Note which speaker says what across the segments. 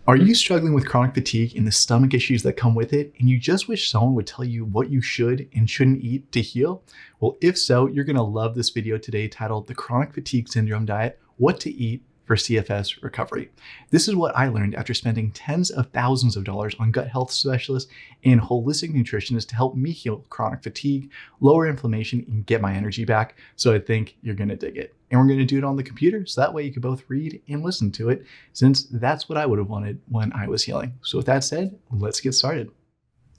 Speaker 1: Are you struggling with chronic fatigue and the stomach issues that come with it, and you just wish someone would tell you what you should and shouldn't eat to heal? Well, if so, you're going to love this video today titled The Chronic Fatigue Syndrome Diet, What to Eat for CFS Recovery. This is what I learned after spending tens of thousands of dollars on gut health specialists and holistic nutritionists to help me heal chronic fatigue, lower inflammation, and get my energy back. So I think you're going to dig it. And we're going to do it on the computer, so that way you can both read and listen to it, since that's what I would have wanted when I was healing. So with that said, let's get started.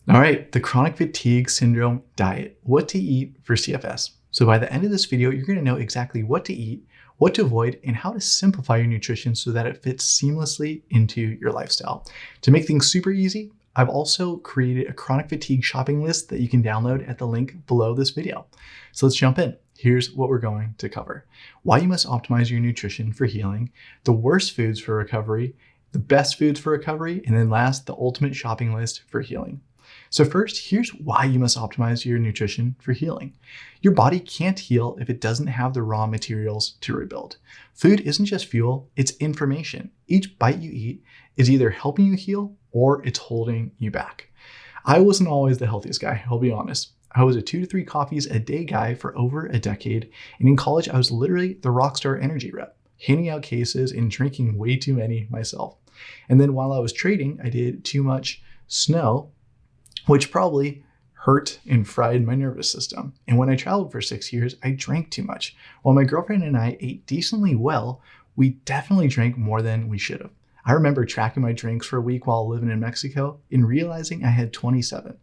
Speaker 1: All right, the chronic fatigue syndrome diet, what to eat for CFS. So by the end of this video, you're going to know exactly what to eat, what to avoid, and how to simplify your nutrition so that it fits seamlessly into your lifestyle. To make things super easy, I've also created a chronic fatigue shopping list that you can download at the link below this video. So let's jump in. Here's what we're going to cover: why you must optimize your nutrition for healing, the worst foods for recovery, the best foods for recovery, and then last, the ultimate shopping list for healing. So first, here's why you must optimize your nutrition for healing. Your body can't heal if it doesn't have the raw materials to rebuild. Food isn't just fuel, it's information. Each bite you eat is either helping you heal or it's holding you back. I wasn't always the healthiest guy, I'll be honest. I was a 2 to 3 coffees a day guy for over a decade, and in college I was literally the rockstar energy rep, handing out cases and drinking way too many myself. And then while I was trading, I did too much snow, which probably hurt and fried my nervous system. And when I traveled for 6 years, I drank too much. While my girlfriend and I ate decently well, we definitely drank more than we should have. I remember tracking my drinks for a week while living in Mexico and realizing I had 27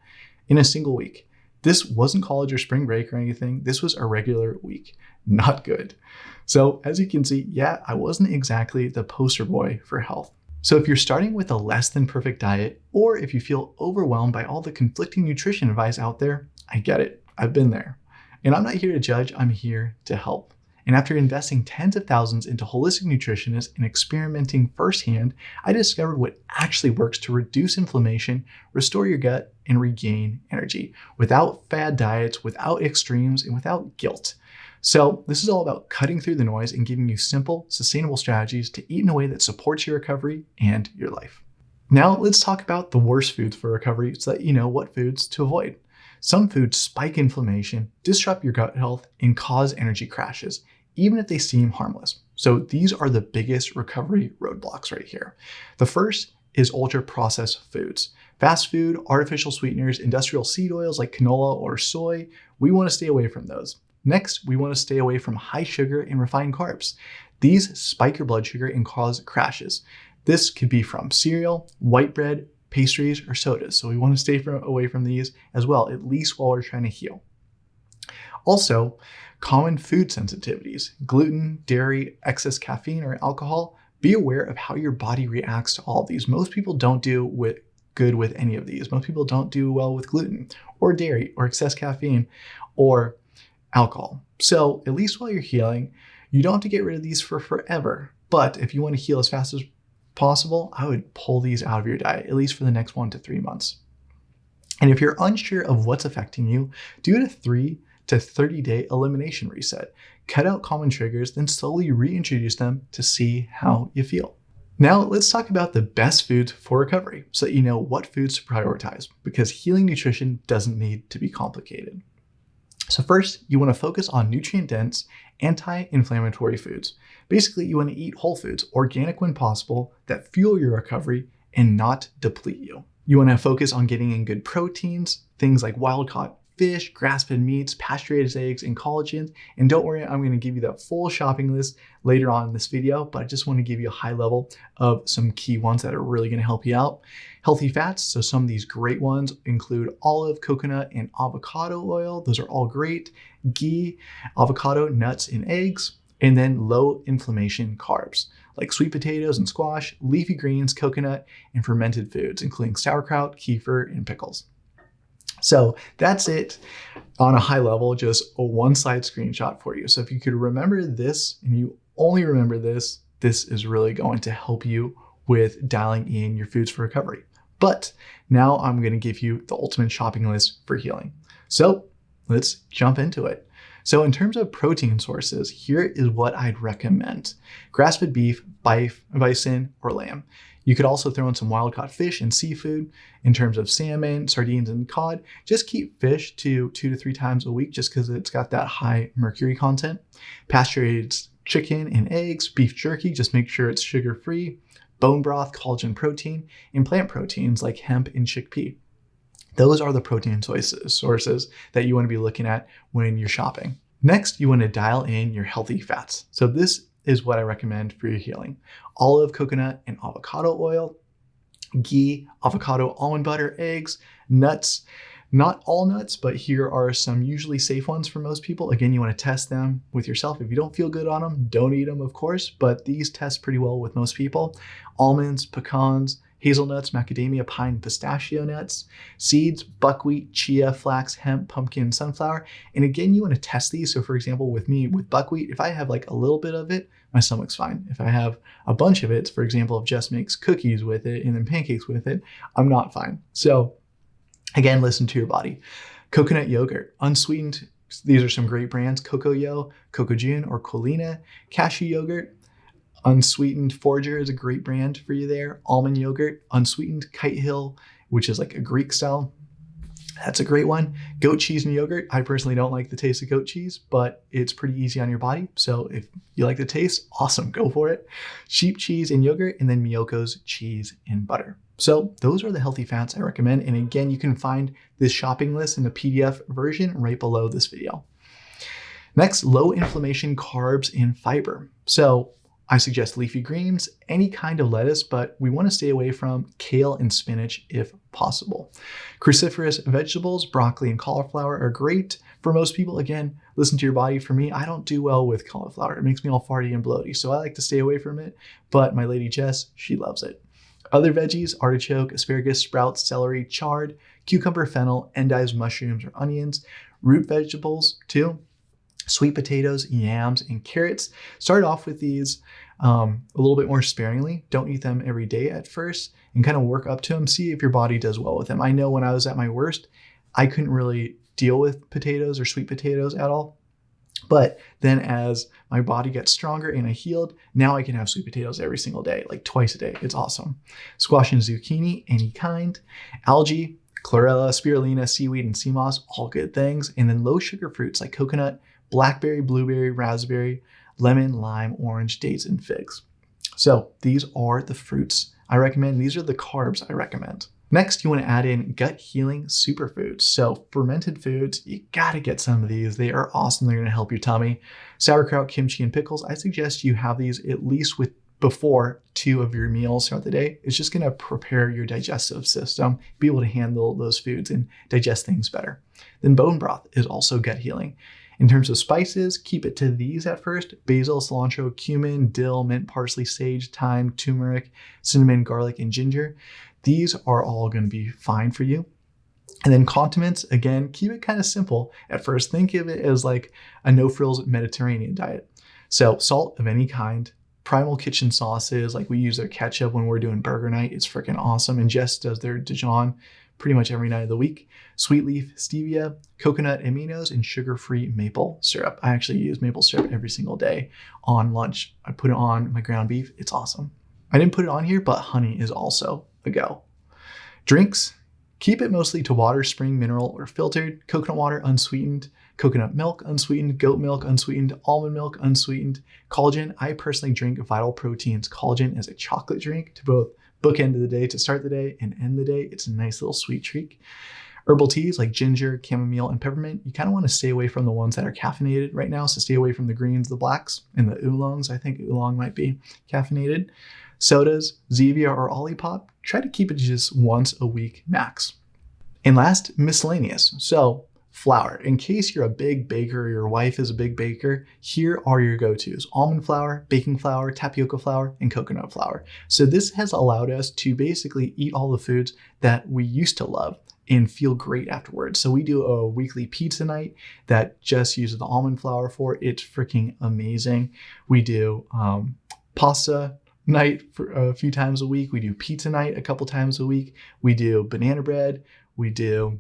Speaker 1: in a single week. This wasn't college or spring break or anything. This was a regular week. Not good. So as you can see, yeah, I wasn't exactly the poster boy for health. So if you're starting with a less than perfect diet, or if you feel overwhelmed by all the conflicting nutrition advice out there, I get it. I've been there. And I'm not here to judge, I'm here to help. And after investing tens of thousands into holistic nutritionists and experimenting firsthand, I discovered what actually works to reduce inflammation, restore your gut, and regain energy without fad diets, without extremes, and without guilt. So this is all about cutting through the noise and giving you simple, sustainable strategies to eat in a way that supports your recovery and your life. Now let's talk about the worst foods for recovery so that you know what foods to avoid. Some foods spike inflammation, disrupt your gut health, and cause energy crashes, even if they seem harmless. So these are the biggest recovery roadblocks right here. The first is ultra-processed foods. Fast food, artificial sweeteners, industrial seed oils like canola or soy, we want to stay away from those. Next, we want to stay away from high sugar and refined carbs. These spike your blood sugar and cause crashes. This could be from cereal, white bread, pastries, or sodas. So we want to stay away from these as well, at least while we're trying to heal. Also, common food sensitivities: gluten, dairy, excess caffeine, or alcohol. Be aware of how your body reacts to all of these. Most people don't do good with any of these. Most people don't do well with gluten or dairy or excess caffeine or alcohol. So at least while you're healing, you don't have to get rid of these for forever. But if you want to heal as fast as possible, I would pull these out of your diet, at least for the next 1 to 3 months. And if you're unsure of what's affecting you, do a 3 to 30-day elimination reset. Cut out common triggers, then slowly reintroduce them to see how you feel. Now let's talk about the best foods for recovery so that you know what foods to prioritize, because healing nutrition doesn't need to be complicated. So first, you want to focus on nutrient-dense, anti-inflammatory foods. Basically, you want to eat whole foods, organic when possible, that fuel your recovery and not deplete you. You want to focus on getting in good proteins, things like wild-caught fish, grass-fed meats, pasture-raised eggs, and collagen. And don't worry, I'm going to give you that full shopping list later on in this video, but I just want to give you a high level of some key ones that are really going to help you out. Healthy fats, so some of these great ones include olive, coconut, and avocado oil. Those are all great. Ghee, avocado, nuts, and eggs. And then low inflammation carbs, like sweet potatoes and squash, leafy greens, coconut, and fermented foods, including sauerkraut, kefir, and pickles. So that's it on a high level, just a one-slide screenshot for you. So if you could remember this and you only remember this, this is really going to help you with dialing in your foods for recovery. But now I'm going to give you the ultimate shopping list for healing. So let's jump into it. So in terms of protein sources, here is what I'd recommend. Grass-fed beef, bison, or lamb. You could also throw in some wild-caught fish and seafood. In terms of salmon, sardines, and cod, just keep fish to 2 to 3 times a week just because it's got that high mercury content. Pasture-raised chicken and eggs, beef jerky, just make sure it's sugar-free. Bone broth, collagen protein, and plant proteins like hemp and chickpea. Those are the protein sources that you want to be looking at when you're shopping. Next, you want to dial in your healthy fats. So this is what I recommend for your healing. Olive, coconut, and avocado oil, ghee, avocado, almond butter, eggs, nuts. Not all nuts, but here are some usually safe ones for most people. Again, you want to test them with yourself. If you don't feel good on them, don't eat them, of course, but these test pretty well with most people. Almonds, pecans, hazelnuts, macadamia, pine, pistachio nuts, seeds, buckwheat, chia, flax, hemp, pumpkin, sunflower. And again, you want to test these. So for example, with me, with buckwheat, if I have like a little bit of it, my stomach's fine. If I have a bunch of it, for example, if Jess makes cookies with it and then pancakes with it, I'm not fine. So again, listen to your body. Coconut yogurt, unsweetened. These are some great brands: Cocoyo, Cocojune, or Colina. Cashew yogurt, unsweetened. Forager is a great brand for you there. Almond yogurt, unsweetened. Kite Hill, which is like a Greek style. That's a great one. Goat cheese and yogurt. I personally don't like the taste of goat cheese, but it's pretty easy on your body. So if you like the taste, awesome, go for it. Sheep cheese and yogurt, and then Miyoko's cheese and butter. So those are the healthy fats I recommend. And again, you can find this shopping list in the PDF version right below this video. Next, low inflammation carbs and fiber. So I suggest leafy greens, any kind of lettuce, but we want to stay away from kale and spinach if possible. Cruciferous vegetables, broccoli and cauliflower are great for most people. Again, listen to your body. For me, I don't do well with cauliflower. It makes me all farty and bloaty, so I like to stay away from it, but my lady Jess, she loves it. Other veggies: artichoke, asparagus, sprouts, celery, chard, cucumber, fennel, endives, mushrooms, or onions. Root vegetables too: sweet potatoes, yams, and carrots. Start off with these a little bit more sparingly. Don't eat them every day at first and kind of work up to them. See if your body does well with them. I know when I was at my worst, I couldn't really deal with potatoes or sweet potatoes at all. But then as my body gets stronger and I healed, now I can have sweet potatoes every single day, like twice a day. It's awesome. Squash and zucchini, any kind. Algae, chlorella, spirulina, seaweed, and sea moss, all good things. And then low sugar fruits like coconut, blackberry, blueberry, raspberry, lemon, lime, orange, dates, and figs. So these are the fruits I recommend. These are the carbs I recommend. Next, you want to add in gut healing superfoods. So fermented foods, you got to get some of these. They are awesome. They're going to help your tummy. Sauerkraut, kimchi, and pickles. I suggest you have these at least before 2 of your meals throughout the day. It's just going to prepare your digestive system, be able to handle those foods and digest things better. Then bone broth is also gut healing. In terms of spices, keep it to these at first: basil, cilantro, cumin, dill, mint, parsley, sage, thyme, turmeric, cinnamon, garlic, and ginger. These are all going to be fine for you. And then condiments, again, keep it kind of simple at first. Think of it as like a no-frills Mediterranean diet. So salt of any kind, Primal Kitchen sauces, like we use their ketchup when we're doing burger night. It's freaking awesome. And Jess does their Dijon pretty much every night of the week. Sweet leaf stevia, coconut aminos, and sugar-free maple syrup. I actually use maple syrup every single day on lunch. I put it on my ground beef. It's awesome. I didn't put it on here, but honey is also a go. Drinks, keep it mostly to water, spring, mineral, or filtered. Coconut water, unsweetened. Coconut milk, unsweetened. Goat milk, unsweetened. Almond milk, unsweetened. Collagen, I personally drink Vital Proteins collagen as a chocolate drink to both bookend of the day, to start the day and end the day. It's a nice little sweet treat. Herbal teas like ginger, chamomile, and peppermint. You kind of want to stay away from the ones that are caffeinated right now. So stay away from the greens, the blacks, and the oolongs. I think oolong might be caffeinated. Sodas, Zevia, or Olipop. Try to keep it just once a week max. And last, miscellaneous. So flour. In case you're a big baker or your wife is a big baker, here are your go-tos: almond flour, baking flour, tapioca flour, and coconut flour. So this has allowed us to basically eat all the foods that we used to love and feel great afterwards. So we do a weekly pizza night that just uses the almond flour for. It's freaking amazing. We do pasta night for a few times a week. We do pizza night a couple times a week. We do banana bread. We do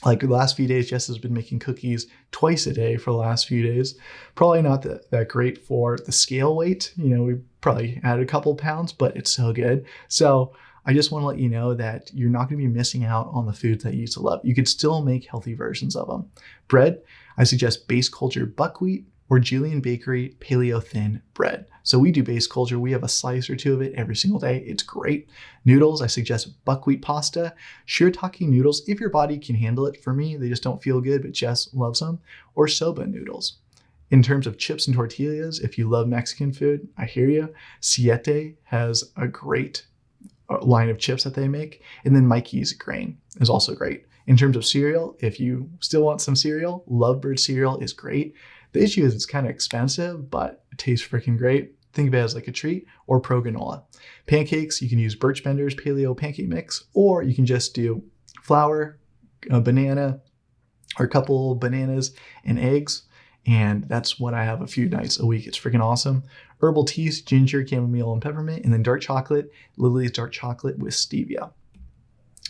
Speaker 1: Like the last few days, Jess has been making cookies twice a day for the last few days. Probably not that great for the scale weight. We probably added a couple pounds, but it's so good. So I just want to let you know that you're not going to be missing out on the foods that you used to love. You could still make healthy versions of them. Bread, I suggest base culture buckwheat or Julian Bakery paleo thin bread. So we do base culture. We have a slice or two of it every single day. It's great. Noodles, I suggest buckwheat pasta. Shirataki noodles, if your body can handle it. For me, they just don't feel good, but Jess loves them. Or soba noodles. In terms of chips and tortillas, if you love Mexican food, I hear you. Siete has a great line of chips that they make. And then Mikey's grain is also great. In terms of cereal, if you still want some cereal, Lovebird cereal is great. The issue is it's kind of expensive, but it tastes freaking great. Think of it as like a treat. Or Pro granola. Pancakes, you can use Birch Bender's Paleo Pancake Mix, or you can just do flour, a banana, or a couple bananas and eggs. And that's what I have a few nights a week. It's freaking awesome. Herbal teas, ginger, chamomile, and peppermint. And then dark chocolate, Lily's dark chocolate with stevia.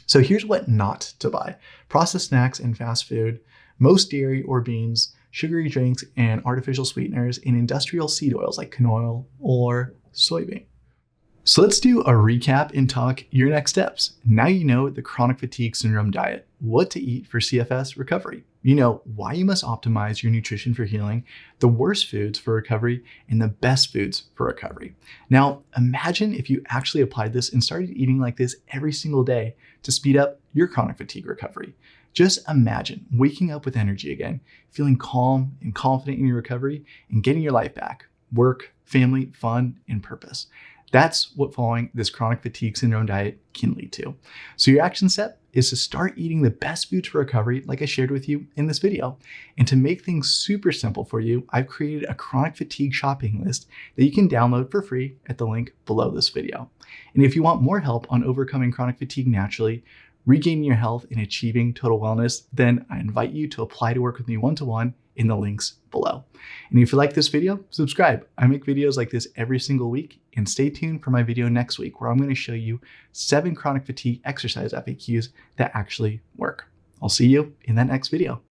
Speaker 1: So here's what not to buy. Processed snacks and fast food, most dairy or beans, sugary drinks, and artificial sweeteners, and industrial seed oils like canola oil or soybean. So let's do a recap and talk your next steps. Now you know the chronic fatigue syndrome diet, what to eat for CFS recovery. You know why you must optimize your nutrition for healing, the worst foods for recovery, and the best foods for recovery. Now, imagine if you actually applied this and started eating like this every single day to speed up your chronic fatigue recovery. Just imagine waking up with energy again, feeling calm and confident in your recovery, and getting your life back, work, family, fun, and purpose. That's what following this chronic fatigue syndrome diet can lead to. So your action step is to start eating the best foods for recovery, like I shared with you in this video. And to make things super simple for you, I've created a chronic fatigue shopping list that you can download for free at the link below this video. And if you want more help on overcoming chronic fatigue naturally, regaining your health, and achieving total wellness, then I invite you to apply to work with me one-to-one in the links below. And if you like this video, subscribe. I make videos like this every single week, and stay tuned for my video next week where I'm going to show you 7 chronic fatigue exercise FAQs that actually work. I'll see you in that next video.